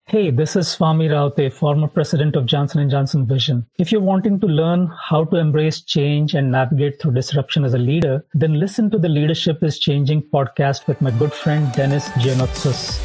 Hey, this is Swami Raote, former president of Johnson & Johnson Vision. If you're wanting to learn how to embrace change and navigate through disruption as a leader, then listen to the Leadership is Changing podcast with my good friend Dennis Giannotsos.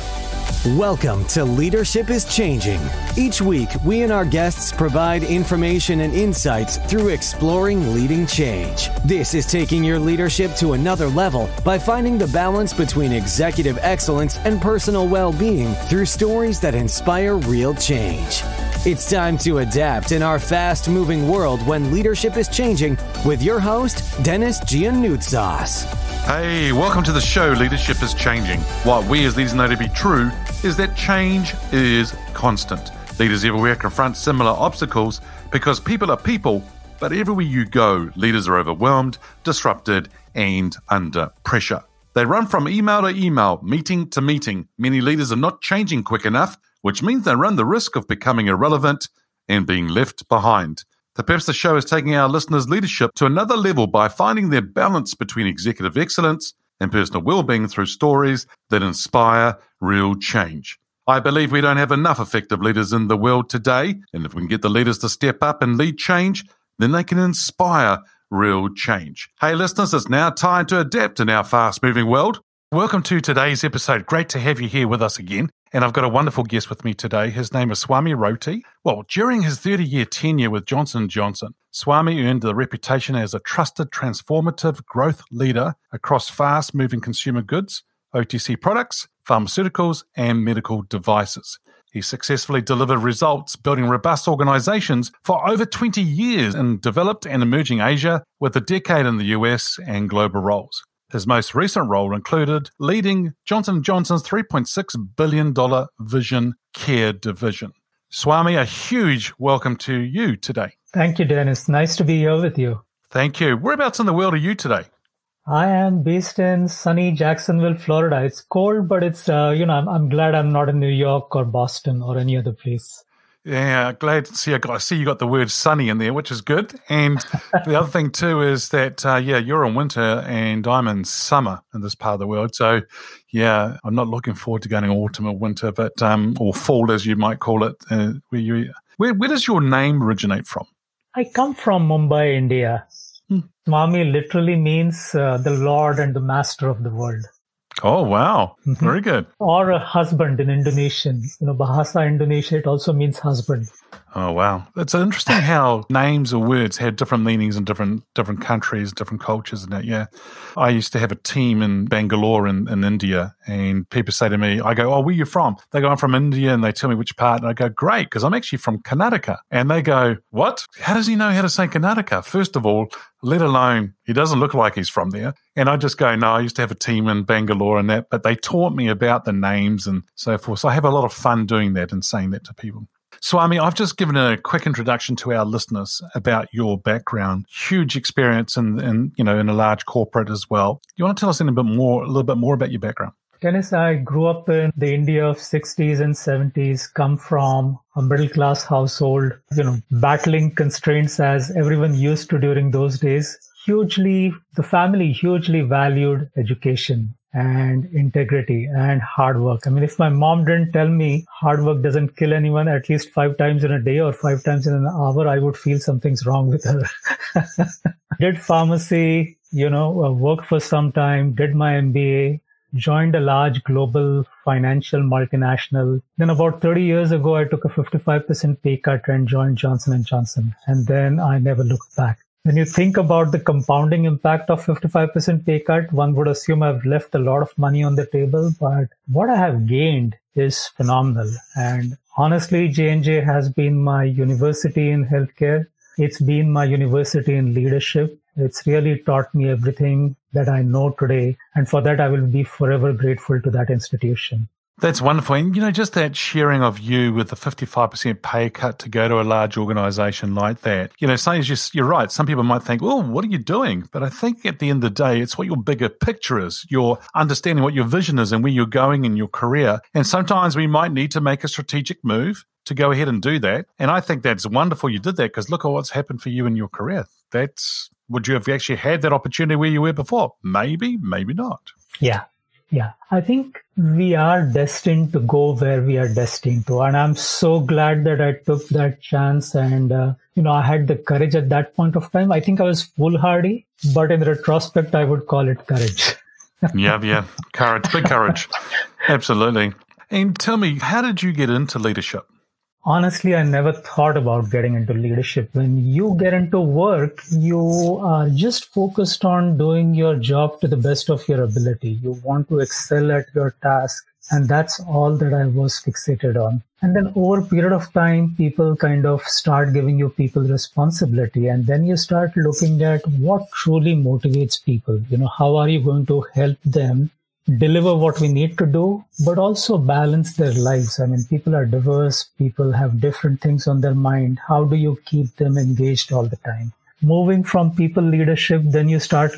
Welcome to Leadership is Changing. Each week, we and our guests provide information and insights through exploring leading change. This is taking your leadership to another level by finding the balance between executive excellence and personal well-being through stories that inspire real change. It's time to adapt in our fast-moving world when leadership is changing with your host, Dennis Giannotsos. Hey, welcome to the show, Leadership is Changing. What we as leaders know to be true is that change is constant. Leaders everywhere confront similar obstacles because people are people, but everywhere you go, leaders are overwhelmed, disrupted, and under pressure. They run from email to email, meeting to meeting. Many leaders are not changing quick enough, which means they run the risk of becoming irrelevant and being left behind. The purpose of the show is taking our listeners' leadership to another level by finding their balance between executive excellence and personal well-being through stories that inspire real change. I believe we don't have enough effective leaders in the world today, and if we can get the leaders to step up and lead change, then they can inspire real change. Hey listeners, it's now time to adapt in our fast-moving world. Welcome to today's episode. Great to have you here with us again. And I've got a wonderful guest with me today. His name is Swami Raote. Well, during his 30-year tenure with Johnson & Johnson, Swami earned the reputation as a trusted transformative growth leader across fast-moving consumer goods, OTC products, pharmaceuticals, and medical devices. He successfully delivered results building robust organizations for over 20 years in developed and emerging Asia, with a decade in the US and global roles. His most recent role included leading Johnson & Johnson's $3.6 billion vision care division. Swami, a huge welcome to you today. Thank you, Dennis. Nice to be here with you. Thank you. Whereabouts in the world are you today? I am based in sunny Jacksonville, Florida. It's cold, but it's, I'm glad I'm not in New York or Boston or any other place. Yeah, glad to see. I see you got the word sunny in there, which is good. And the other thing too is that, you're in winter and I'm in summer in this part of the world. So, yeah, I'm not looking forward to going in autumn or winter, but or fall as you might call it. Where does your name originate from? I come from Mumbai, India. Swami literally means the Lord and the Master of the world. Oh, wow. Very good. Or a husband in Indonesian. Bahasa Indonesia, it also means husband. Oh, wow. It's interesting how names or words have different meanings in different countries, different cultures and that, yeah. I used to have a team in Bangalore in India, and people say to me, I go, oh, where are you from? They go, I'm from India, and they tell me which part, and I go, great, because I'm actually from Karnataka. And they go, what? How does he know how to say Karnataka? First of all, let alone, he doesn't look like he's from there. And I just go, no, I used to have a team in Bangalore and that, but they taught me about the names and so forth. So I have a lot of fun doing that and saying that to people. Swami, I've just given a quick introduction to our listeners about your background, huge experience in a large corporate as well. You want to tell us a little bit more about your background? Dennis, I grew up in the India of 60s and 70s, come from a middle-class household, battling constraints as everyone used to during those days. The family hugely valued education and integrity and hard work. I mean, if my mom didn't tell me hard work doesn't kill anyone at least 5 times in a day or 5 times in an hour, I would feel something's wrong with her. Did pharmacy, worked for some time, did my MBA, joined a large global financial multinational. Then about 30 years ago, I took a 55% pay cut and joined Johnson & Johnson. And then I never looked back. When you think about the compounding impact of 55% pay cut, one would assume I've left a lot of money on the table, but what I have gained is phenomenal. And honestly, J&J has been my university in healthcare. It's been my university in leadership. It's really taught me everything that I know today. And for that, I will be forever grateful to that institution. That's wonderful. And, just that sharing of you with the 55% pay cut to go to a large organization like that, sometimes you're right. Some people might think, oh, what are you doing? But I think at the end of the day, it's what your bigger picture is. You're understanding what your vision is and where you're going in your career. And sometimes we might need to make a strategic move to go ahead and do that. And I think that's wonderful you did that, because look at what's happened for you in your career. Would you have actually had that opportunity where you were before? Maybe, maybe not. Yeah. Yeah, I think we are destined to go where we are destined to. And I'm so glad that I took that chance and, I had the courage at that point of time. I think I was foolhardy, but in retrospect, I would call it courage. Yeah. Courage, big courage. Absolutely. And tell me, how did you get into leadership? Honestly, I never thought about getting into leadership. When you get into work, you are just focused on doing your job to the best of your ability. You want to excel at your task. And that's all that I was fixated on. And then over a period of time, people kind of start giving you people responsibility. And then you start looking at what truly motivates people. How are you going to help them deliver what we need to do, but also balance their lives? I mean, people are diverse. People have different things on their mind. How do you keep them engaged all the time? Moving from people leadership, then you start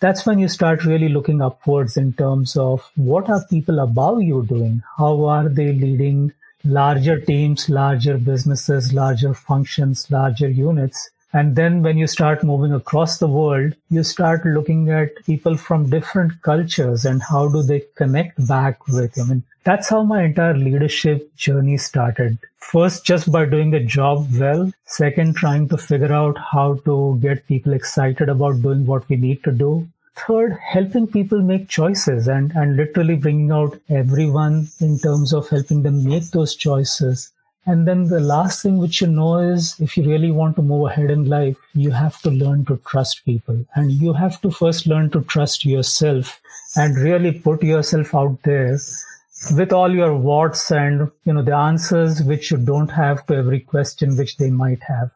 that's when you start really looking upwards in terms of what are people above you doing? How are they leading larger teams, larger businesses, larger functions, larger units? And then when you start moving across the world, you start looking at people from different cultures and how do they connect back with them. And that's how my entire leadership journey started. First, just by doing the job well. Second, trying to figure out how to get people excited about doing what we need to do. Third, helping people make choices and literally bringing out everyone in terms of helping them make those choices. And then the last thing which is if you really want to move ahead in life, you have to learn to trust people. And you have to first learn to trust yourself and really put yourself out there with all your what's and, the answers which you don't have to every question which they might have.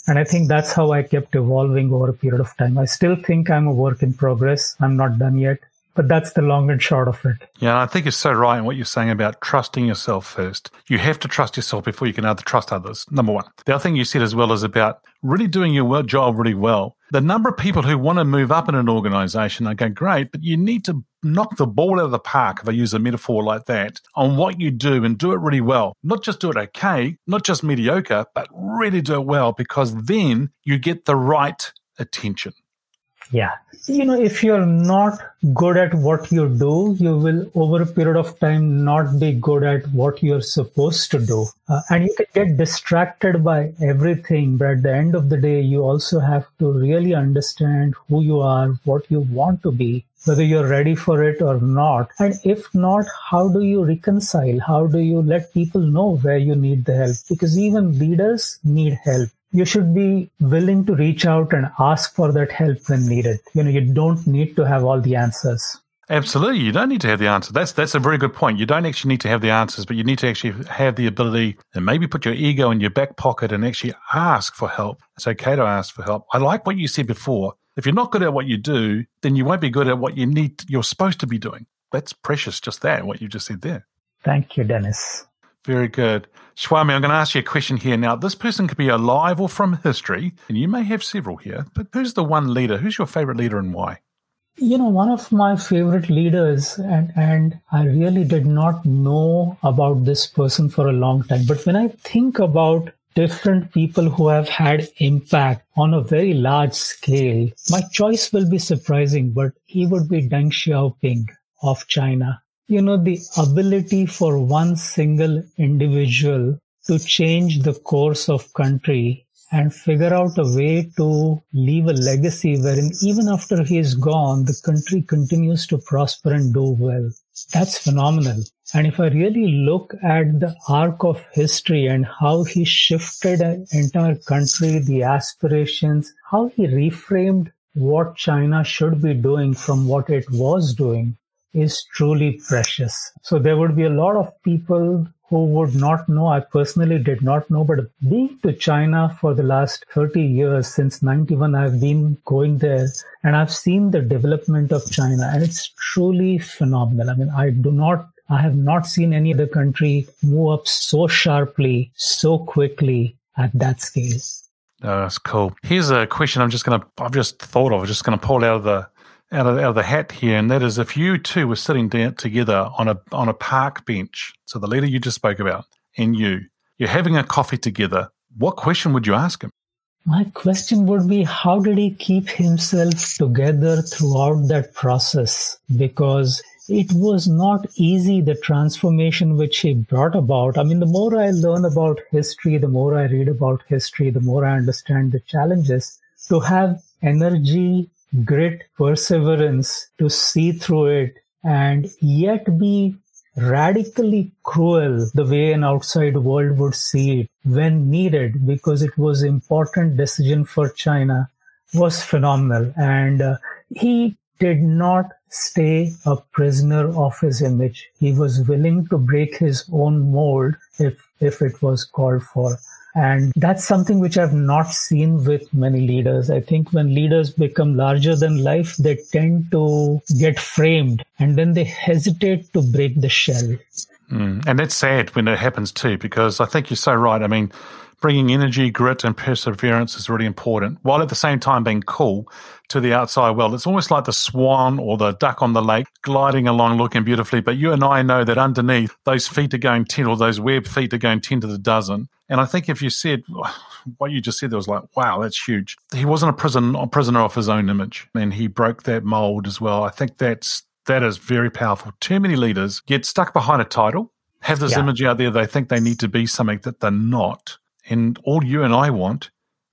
And I think that's how I kept evolving over a period of time. I still think I'm a work in progress. I'm not done yet. But that's the long and short of it. Yeah, I think you're so right in what you're saying about trusting yourself first. You have to trust yourself before you can trust others, number one. The other thing you said as well is about really doing your job really well. The number of people who want to move up in an organization, I go, great, but you need to knock the ball out of the park, if I use a metaphor like that, on what you do and do it really well. Not just do it okay, not just mediocre, but really do it well, because then you get the right attention. Yeah. If you're not good at what you do, you will, over a period of time, not be good at what you're supposed to do. And you can get distracted by everything. But at the end of the day, you also have to really understand who you are, what you want to be, whether you're ready for it or not. And if not, how do you reconcile? How do you let people know where you need the help? Because even leaders need help. You should be willing to reach out and ask for that help when needed. You don't need to have all the answers. Absolutely. You don't need to have the answer. That's a very good point. You don't actually need to have the answers, but you need to actually have the ability and maybe put your ego in your back pocket and actually ask for help. It's okay to ask for help. I like what you said before. If you're not good at what you do, then you won't be good at what you're supposed to be doing. That's precious, just that, what you just said there. Thank you, Dennis. Very good. Swami, I'm going to ask you a question here. Now, this person could be alive or from history, and you may have several here, but who's the one leader? Who's your favorite leader and why? One of my favorite leaders, and I really did not know about this person for a long time. But when I think about different people who have had impact on a very large scale, my choice will be surprising, but he would be Deng Xiaoping of China. The ability for one single individual to change the course of country and figure out a way to leave a legacy wherein even after he is gone, the country continues to prosper and do well. That's phenomenal. And if I really look at the arc of history and how he shifted an entire country, the aspirations, how he reframed what China should be doing from what it was doing, is truly precious. So there would be a lot of people who would not know. I personally did not know, but being to China for the last 30 years, since 91, I've been going there and I've seen the development of China, and it's truly phenomenal. I mean, I have not seen any other country move up so sharply, so quickly at that scale. Oh, that's cool. Here's a question I'm just going to pull out of the hat here, and that is, if you two were sitting down together on a park bench, so the leader you just spoke about, and you're having a coffee together, what question would you ask him? My question would be, how did he keep himself together throughout that process? Because it was not easy, the transformation which he brought about. I mean, the more I learn about history, the more I read about history, the more I understand the challenges. To have energy, grit, perseverance, to see through it, and yet be radically cruel the way an outside world would see it when needed, because it was an important decision for China, was phenomenal. And he did not stay a prisoner of his image. He was willing to break his own mold if it was called for. And that's something which I've not seen with many leaders. I think when leaders become larger than life, they tend to get framed and then they hesitate to break the shell. And that's sad when it happens too, because I think you're so right. I mean, bringing energy, grit, and perseverance is really important, while at the same time being cool to the outside world. It's almost like the swan or the duck on the lake gliding along looking beautifully, but you and I know that underneath, those feet are going 10, or those web feet are going 10 to the dozen. And I think if you said what you just said, there was like, wow, that's huge. He wasn't a prisoner of his own image, and he broke that mold as well. I think that is very powerful. Too many leaders get stuck behind a title, have this image out there, they think they need to be something that they're not. And all you and I want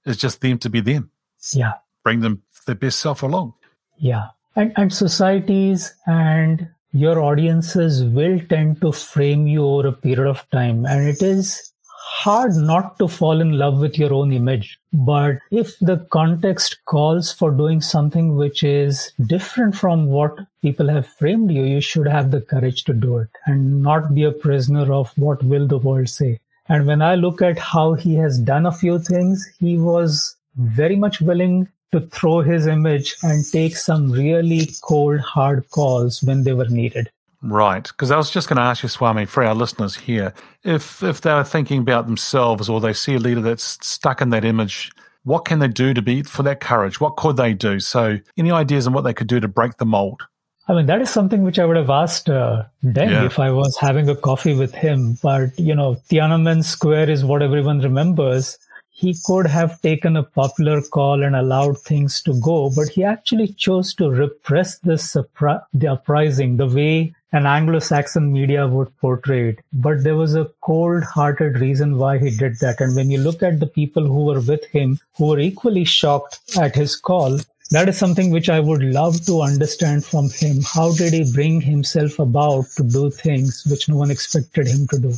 is just them to be them. Yeah. Bring them their best self along. Yeah. And societies and your audiences will tend to frame you over a period of time. And it is hard not to fall in love with your own image. But if the context calls for doing something which is different from what people have framed you, you should have the courage to do it and not be a prisoner of what will the world say. And when I look at how he has done a few things, he was very much willing to throw his image and take some really cold, hard calls when they were needed. Right. Because I was just going to ask you, Swami, for our listeners here, if they are thinking about themselves or they see a leader that's stuck in that image, what can they do for that courage? What could they do? So any ideas on what they could do to break the mold? I mean, that is something which I would have asked Deng if I was having a coffee with him. But, Tiananmen Square is what everyone remembers. He could have taken a popular call and allowed things to go, but he actually chose to repress the uprising the way an Anglo-Saxon media would portray it. But there was a cold-hearted reason why he did that. And when you look at the people who were with him, who were equally shocked at his call, that is something which I would love to understand from him. How did he bring himself about to do things which no one expected him to do?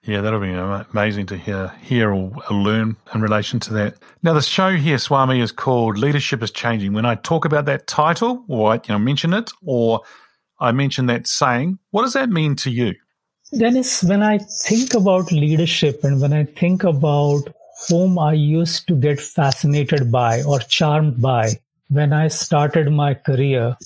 Yeah, that'll be amazing to hear or learn in relation to that. Now, the show here, Swami, is called Leadership is Changing. When I talk about that title, or I mention it, or I mention that saying, what does that mean to you? Dennis, when I think about leadership and when I think about whom I used to get fascinated by or charmed by when I started my career,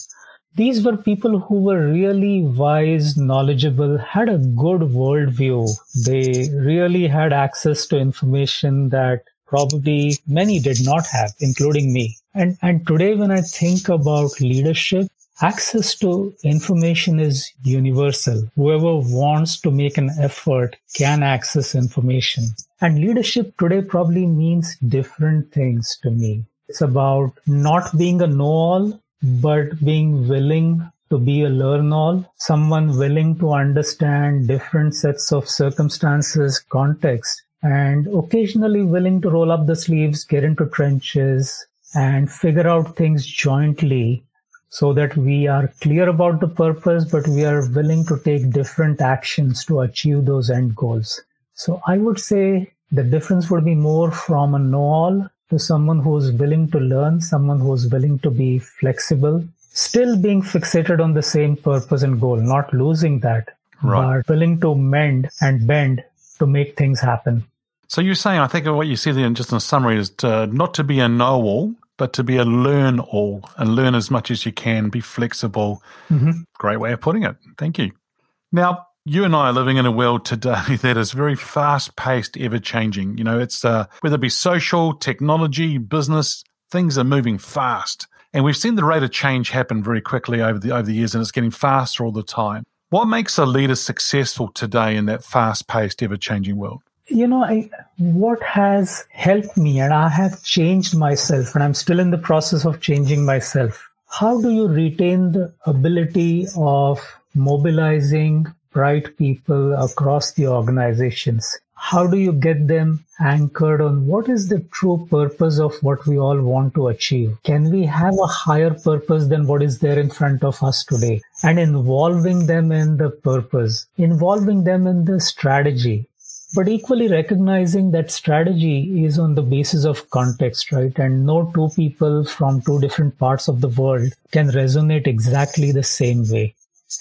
these were people who were really wise, knowledgeable, had a good worldview. They really had access to information that probably many did not have, including me. And today when I think about leadership, access to information is universal. Whoever wants to make an effort can access information. And leadership today probably means different things to me. It's about not being a know-all, but being willing to be a learn-all, someone willing to understand different sets of circumstances, context, and occasionally willing to roll up the sleeves, get into trenches, and figure out things jointly so that we are clear about the purpose, but we are willing to take different actions to achieve those end goals. So I would say the difference would be more from a know-all to someone who is willing to learn, someone who is willing to be flexible, still being fixated on the same purpose and goal, not losing that, but willing to mend and bend to make things happen. So you're saying, I think what you said there just in a summary is not to be a know-all, but to be a learn-all and learn as much as you can, be flexible. Mm-hmm. Great way of putting it. Thank you. Now, you and I are living in a world today that is very fast-paced, ever-changing. It's whether it be social, technology, business, things are moving fast. And we've seen the rate of change happen very quickly over the years, and it's getting faster all the time. What makes a leader successful today in that fast-paced, ever-changing world? What has helped me, and I have changed myself, and I'm still in the process of changing myself. How do you retain the ability of mobilizing bright people across the organizations? How do you get them anchored on what is the true purpose of what we all want to achieve? Can we have a higher purpose than what is there in front of us today? And involving them in the purpose, involving them in the strategy, but equally recognizing that strategy is on the basis of context, right? And no two people from two different parts of the world can resonate exactly the same way.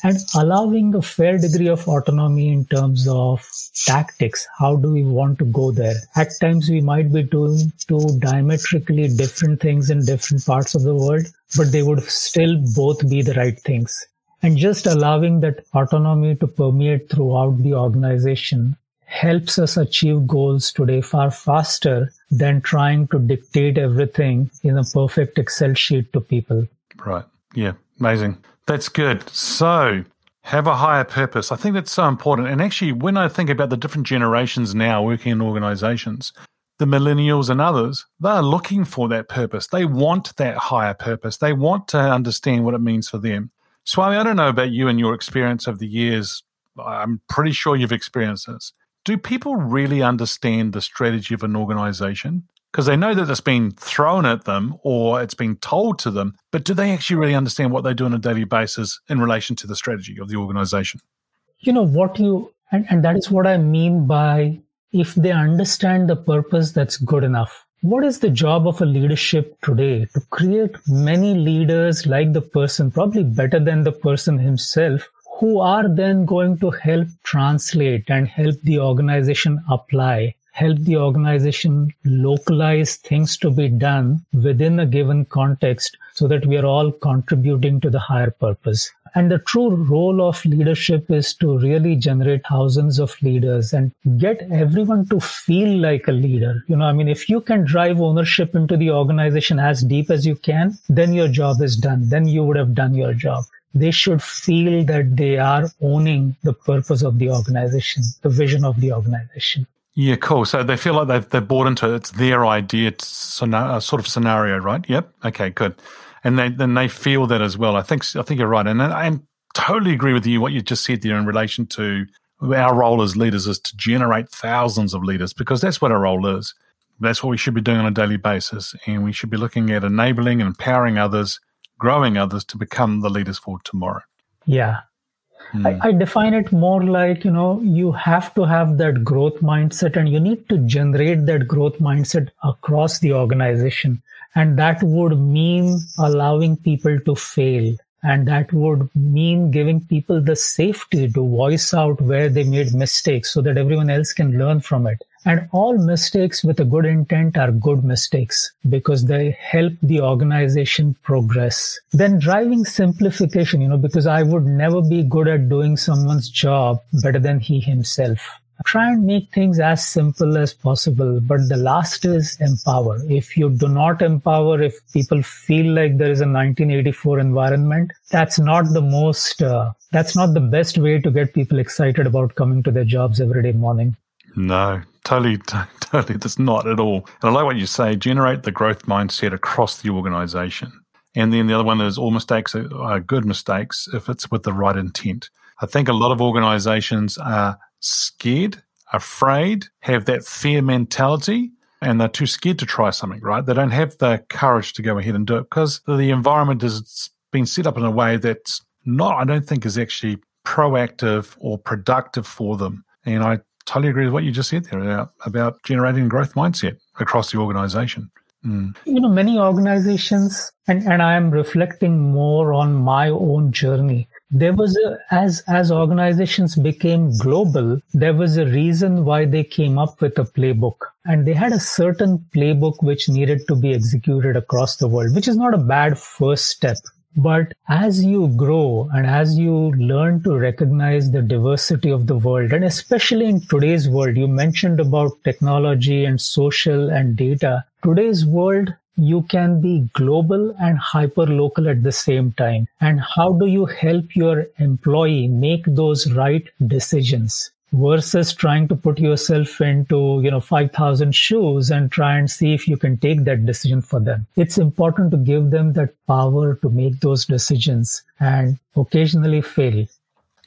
And allowing a fair degree of autonomy in terms of tactics. How do we want to go there? At times, we might be doing two diametrically different things in different parts of the world, but they would still both be the right things. And just allowing that autonomy to permeate throughout the organization helps us achieve goals today far faster than trying to dictate everything in a perfect Excel sheet to people. Right. Yeah. Amazing. That's good. So have a higher purpose. I think that's so important. And actually, when I think about the different generations now working in organizations, the millennials and others, they're looking for that purpose. They want that higher purpose. They want to understand what it means for them. Swami, I don't know about you and your experience of the years. I'm pretty sure you've experienced this. Do people really understand the strategy of an organization? Because they know that it's been thrown at them or it's been told to them, but do they actually really understand what they do on a daily basis in relation to the strategy of the organization? You know, and that is what I mean by if they understand the purpose, that's good enough. What is the job of a leadership today? To create many leaders like the person, probably better than the person himself, who are then going to help translate and help the organization apply, help the organization localize things to be done within a given context so that we are all contributing to the higher purpose. And the true role of leadership is to really generate thousands of leaders and get everyone to feel like a leader. If you can drive ownership into the organization as deep as you can, then your job is done. Then you would have done your job. They should feel that they are owning the purpose of the organization, the vision of the organization. Yeah, cool. So they feel like they've bought into it. It's their idea, sort of scenario, right? Yep. Okay, good. And then they feel that as well. I think you're right. And I totally agree with you, what you just said there in relation to our role as leaders is to generate thousands of leaders, because that's what our role is. That's what we should be doing on a daily basis. And we should be looking at enabling and empowering others, growing others to become the leaders for tomorrow. Yeah. I define it more like, you have to have that growth mindset and you need to generate that growth mindset across the organization. And that would mean allowing people to fail. And that would mean giving people the safety to voice out where they made mistakes so that everyone else can learn from it. And all mistakes with a good intent are good mistakes because they help the organization progress. Then driving simplification, because I would never be good at doing someone's job better than he himself. Try and make things as simple as possible, but the last is empower. If you do not empower, if people feel like there is a 1984 environment, that's not the best way to get people excited about coming to their jobs every day morning. No, totally. That's not at all. And I like what you say, generate the growth mindset across the organization. And then the other one is all mistakes are good mistakes if it's with the right intent. I think a lot of organizations are scared, afraid, have that fear mentality, and they're too scared to try something, right? They don't have the courage to go ahead and do it because the environment has been set up in a way that's I don't think is actually proactive or productive for them. And I totally agree with what you just said there about generating growth mindset across the organization. Many organizations, and I am reflecting more on my own journey. There was as organizations became global, there was a reason why they came up with a playbook. And they had a certain playbook which needed to be executed across the world, which is not a bad first step. But as you grow and as you learn to recognize the diversity of the world, and especially in today's world, you mentioned about technology and social and data. Today's world, you can be global and hyper-local at the same time. And how do you help your employee make those right decisions versus trying to put yourself into, 5,000 shoes and try and see if you can take that decision for them? It's important to give them that power to make those decisions and occasionally fail.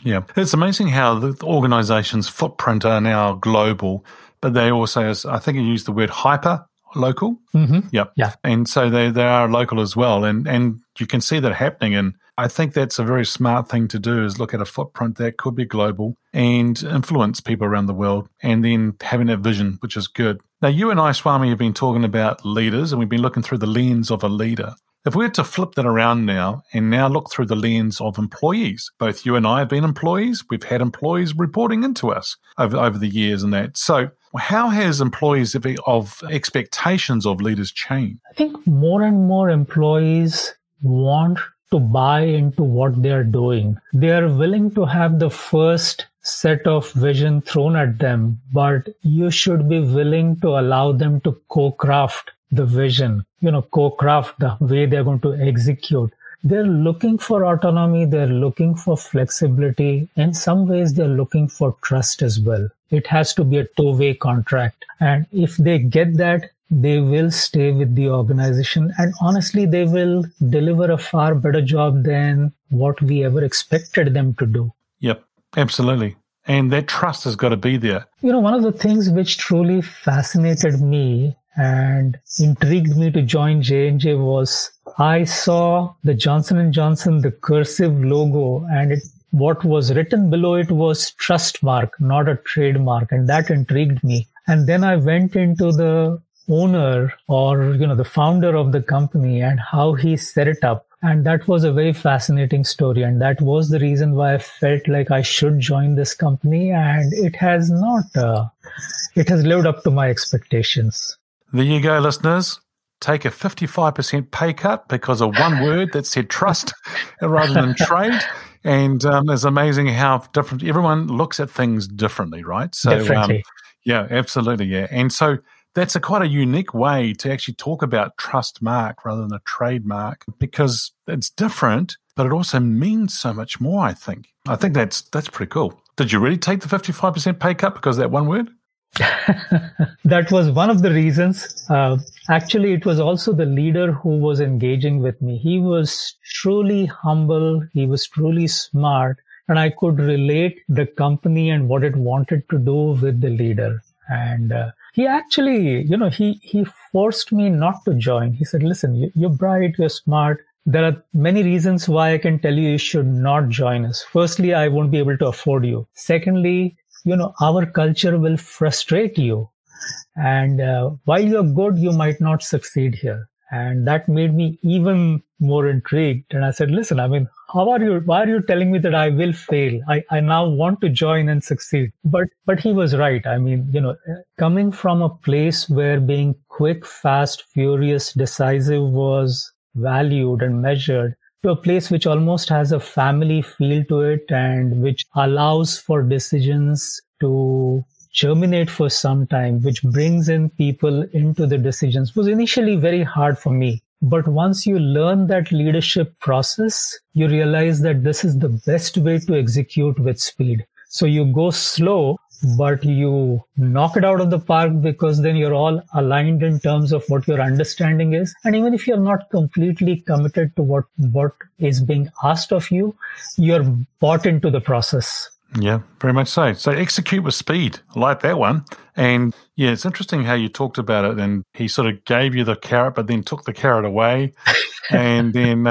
Yeah. It's amazing how the organization's footprint are now global, but they also, I think you used the word hyper local. Mm-hmm. Yep. Yeah. And so they are local as well. And you can see that happening. And I think that's a very smart thing to do, is look at a footprint that could be global and influence people around the world, and then having that vision, which is good. Now, you and I, Swami, have been talking about leaders, and we've been looking through the lens of a leader. If we were to flip that around now and now look through the lens of employees, both you and I have been employees. We've had employees reporting into us over the years and that. So how has employees of expectations of leaders changed? I think more and more employees want to buy into what they're doing. They are willing to have the first set of vision thrown at them, but you should be willing to allow them to co-craft the vision, co-craft the way they're going to execute. They're looking for autonomy. They're looking for flexibility. In some ways, they're looking for trust as well. It has to be a two-way contract. And if they get that, they will stay with the organization. And honestly, they will deliver a far better job than what we ever expected them to do. Yep, absolutely. And that trust has got to be there. One of the things which truly fascinated me and intrigued me to join J&J was I saw the Johnson & Johnson, the cursive logo, and what was written below it was trust mark, not a trademark. And that intrigued me. And then I went into the owner or, the founder of the company and how he set it up. And that was a very fascinating story. And that was the reason why I felt like I should join this company. And it has lived up to my expectations. There you go, listeners. Take a 55% pay cut because of one word that said trust rather than trade. And it's amazing how different everyone looks at things differently, right? So, Differently. Yeah, absolutely. Yeah. And so that's quite a unique way to actually talk about trust mark rather than a trademark, because it's different, but it also means so much more, I think. I think that's pretty cool. Did you really take the 55% pay cut because of that one word? That was one of the reasons. Actually, it was also the leader who was engaging with me. He was truly humble. He was truly smart. And I could relate the company and what it wanted to do with the leader. And he actually, he forced me not to join. He said, listen, you're bright, you're smart. There are many reasons why I can tell you should not join us. Firstly, I won't be able to afford you. Secondly, our culture will frustrate you. And while you're good, you might not succeed here. And that made me even more intrigued. And I said, listen, why are you telling me that I will fail? I now want to join and succeed. But he was right. Coming from a place where being quick, fast, furious, decisive was valued and measured, to a place which almost has a family feel to it and which allows for decisions to germinate for some time, which brings in people into the decisions, was initially very hard for me. But once you learn that leadership process, you realize that this is the best way to execute with speed. So you go slow, but you knock it out of the park, because then you're all aligned in terms of what your understanding is. And even if you're not completely committed to what is being asked of you, you're bought into the process. Yeah, very much so. So execute with speed. I like that one. And yeah, it's interesting how you talked about it, and he sort of gave you the carrot, but then took the carrot away and then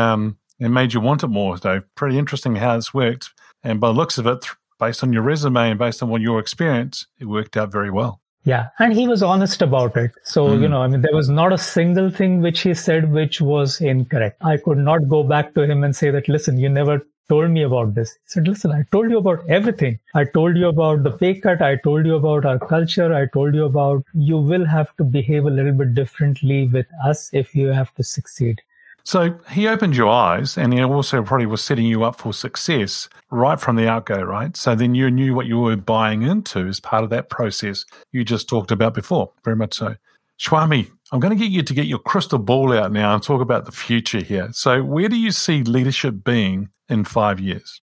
it made you want it more. So pretty interesting how it's worked. And by the looks of it, based on your resume and based on what your experience, it worked out very well. Yeah. And he was honest about it. So, there was not a single thing which he said which was incorrect. I could not go back to him and say that, listen, you never told me about this. He said, listen, I told you about everything. I told you about the pay cut. I told you about our culture. I told you about you will have to behave a little bit differently with us if you have to succeed. So he opened your eyes, and he also probably was setting you up for success right from the outgo, right? So then you knew what you were buying into as part of that process you just talked about before. Very much so. Swami, I'm going to get you to get your crystal ball out now and talk about the future here. So where do you see leadership being in 5 years?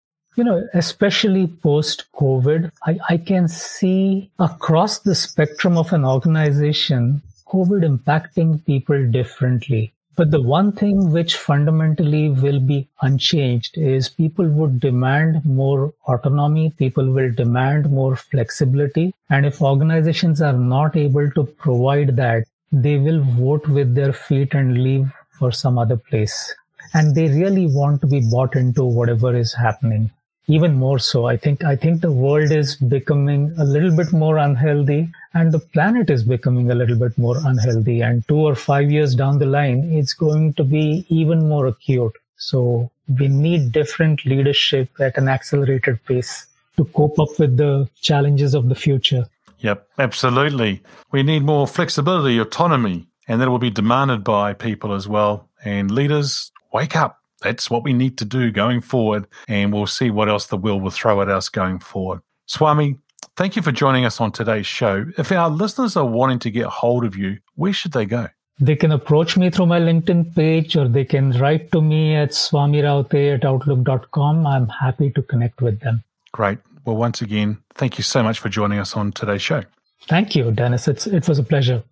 Especially post-COVID, I can see across the spectrum of an organization, COVID impacting people differently. But the one thing which fundamentally will be unchanged is people would demand more autonomy, people will demand more flexibility. And if organizations are not able to provide that, they will vote with their feet and leave for some other place. And they really want to be bought into whatever is happening. Even more so, I think the world is becoming a little bit more unhealthy and the planet is becoming a little bit more unhealthy. And 2 or 5 years down the line, it's going to be even more acute. So we need different leadership at an accelerated pace to cope up with the challenges of the future. Yep, absolutely. We need more flexibility, autonomy, and that will be demanded by people as well. And leaders, wake up. That's what we need to do going forward, and we'll see what else the world will throw at us going forward. Swami, thank you for joining us on today's show. If our listeners are wanting to get hold of you, where should they go? They can approach me through my LinkedIn page, or they can write to me at swamiraote@outlook.com. I'm happy to connect with them. Great. Well, once again, thank you so much for joining us on today's show. Thank you, Dennis. It was a pleasure.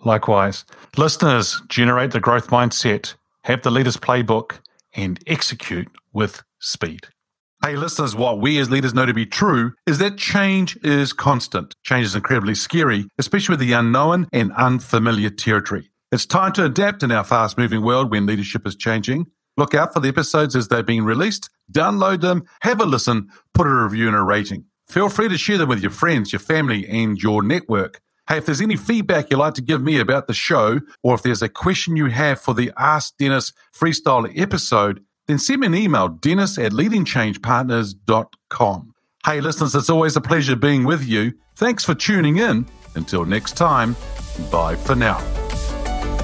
Likewise. Listeners, generate the growth mindset, have the leader's playbook, and execute with speed. Hey, listeners, what we as leaders know to be true is that change is constant. Change is incredibly scary, especially with the unknown and unfamiliar territory. It's time to adapt in our fast-moving world when leadership is changing. Look out for the episodes as they're being released. Download them, have a listen, put a review and a rating. Feel free to share them with your friends, your family, and your network. Hey, if there's any feedback you'd like to give me about the show, or if there's a question you have for the Ask Dennis Freestyle episode, then send me an email, dennis@leadingchangepartners.com. Hey, listeners, it's always a pleasure being with you. Thanks for tuning in. Until next time, bye for now.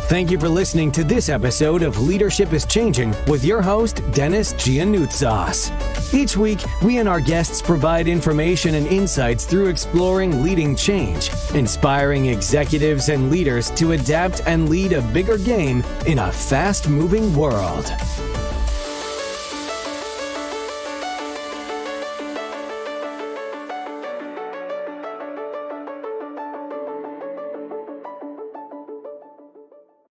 Thank you for listening to this episode of Leadership is Changing with your host, Dennis Giannoutsas. Each week, we and our guests provide information and insights through exploring leading change, inspiring executives and leaders to adapt and lead a bigger game in a fast-moving world.